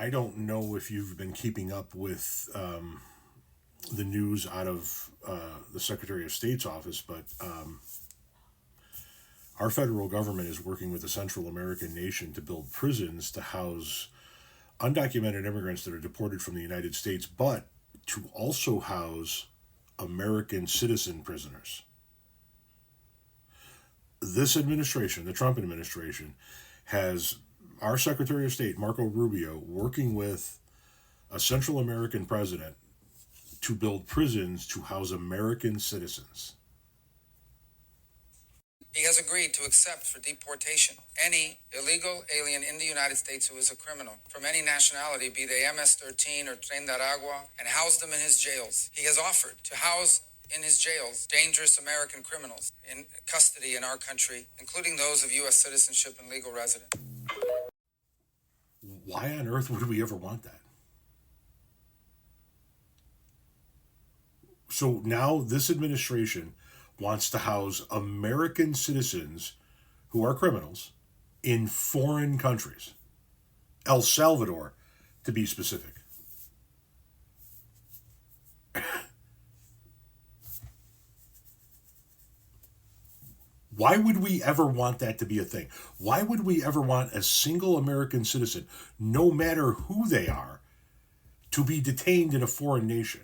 I don't know if you've been keeping up with the news out of the Secretary of State's office, but our federal government is working with a Central American nation to build prisons to house undocumented immigrants that are deported from the United States, but to also house American citizen prisoners. This administration, the Trump administration, has our Secretary of State, Marco Rubio, working with a Central American president to build prisons to house American citizens. He has agreed to accept for deportation any illegal alien in the United States who is a criminal from any nationality, be they MS-13 or Tren de Aragua, and house them in his jails. He has offered to house in his jails dangerous American criminals in custody in our country, including those of U.S. citizenship and legal residence. Why on earth would we ever want that? So now this administration wants to house American citizens who are criminals in foreign countries. El Salvador, to be specific. Why would we ever want that to be a thing? Why would we ever want a single American citizen, no matter who they are, to be detained in a foreign nation?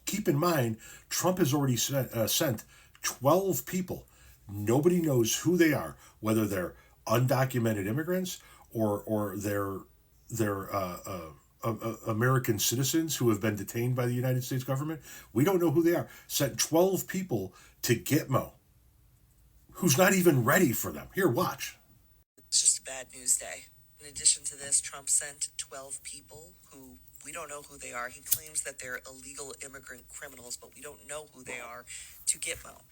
Keep in mind, Trump has already sent 12 people. Nobody knows who they are, whether they're undocumented immigrants or they're American citizens who have been detained by the United States government. We don't know who they are. Sent 12 people to Gitmo, who's not even ready for them. Here, watch. It's just a bad news day. In addition to this, Trump sent 12 people who we don't know who they are. He claims that they're illegal immigrant criminals, but we don't know who they are, to Gitmo.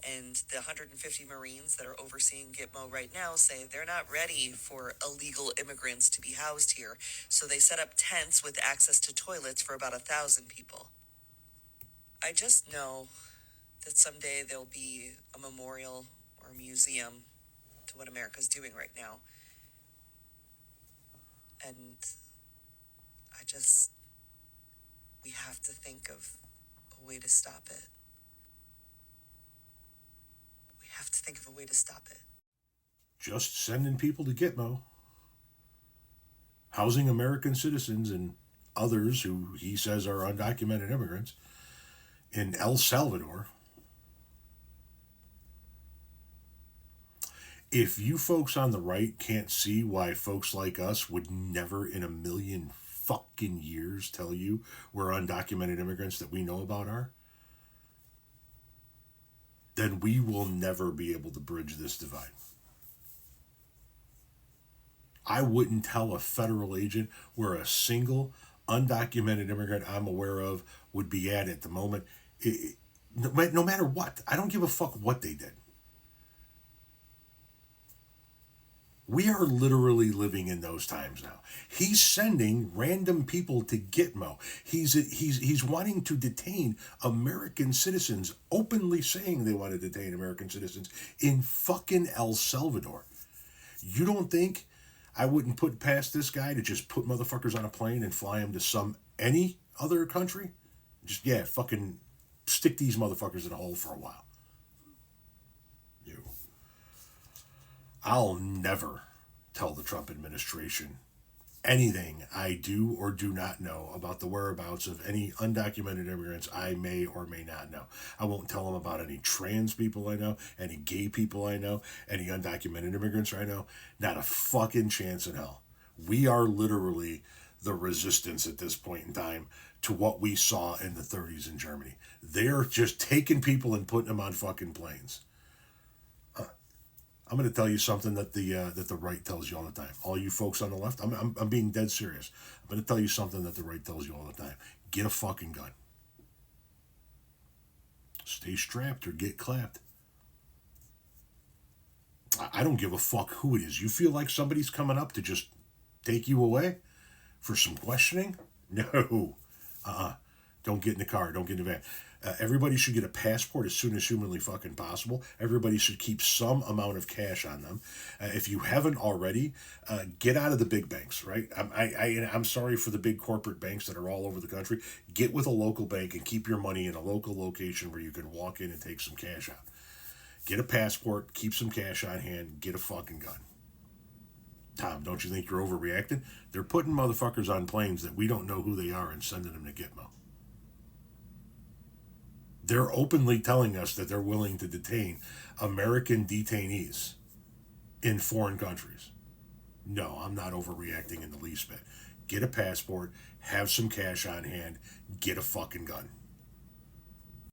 And the 150 Marines that are overseeing Gitmo right now say they're not ready for illegal immigrants to be housed here. So they set up tents with access to toilets for about 1,000 people. I just know that someday there'll be a memorial or a museum to what America's doing right now. And we have to think of a way to stop it. We have to think of a way to stop it. Just sending people to Gitmo, housing American citizens and others who he says are undocumented immigrants in El Salvador. If you folks on the right can't see why folks like us would never in a million fucking years tell you where undocumented immigrants that we know about are, then we will never be able to bridge this divide. I wouldn't tell a federal agent where a single undocumented immigrant I'm aware of would be at the moment, no matter what. I don't give a fuck what they did. We are literally living in those times now. He's sending random people to Gitmo. He's wanting to detain American citizens, openly saying they want to detain American citizens in fucking El Salvador. You don't think I wouldn't put past this guy to just put motherfuckers on a plane and fly them to any other country? Just, fucking stick these motherfuckers in a hole for a while. I'll never tell the Trump administration anything I do or do not know about the whereabouts of any undocumented immigrants I may or may not know. I won't tell them about any trans people I know, any gay people I know, any undocumented immigrants I know. Not a fucking chance in hell. We are literally the resistance at this point in time to what we saw in the 30s in Germany. They're just taking people and putting them on fucking planes. I'm going to tell you something that the right tells you all the time. All you folks on the left, I'm being dead serious. I'm going to tell you something that the right tells you all the time. Get a fucking gun. Stay strapped or get clapped. I don't give a fuck who it is. You feel like somebody's coming up to just take you away for some questioning? No. Don't get in the car. Don't get in the van. Everybody should get a passport as soon as humanly fucking possible. Everybody should keep some amount of cash on them. If you haven't already, get out of the big banks, right? I'm sorry for the big corporate banks that are all over the country. Get with a local bank and keep your money in a local location where you can walk in and take some cash out. Get a passport, keep some cash on hand, get a fucking gun. Tom, don't you think you're overreacting? They're putting motherfuckers on planes that we don't know who they are and sending them to Gitmo. They're openly telling us that they're willing to detain American detainees in foreign countries. No, I'm not overreacting in the least bit. Get a passport, have some cash on hand, get a fucking gun.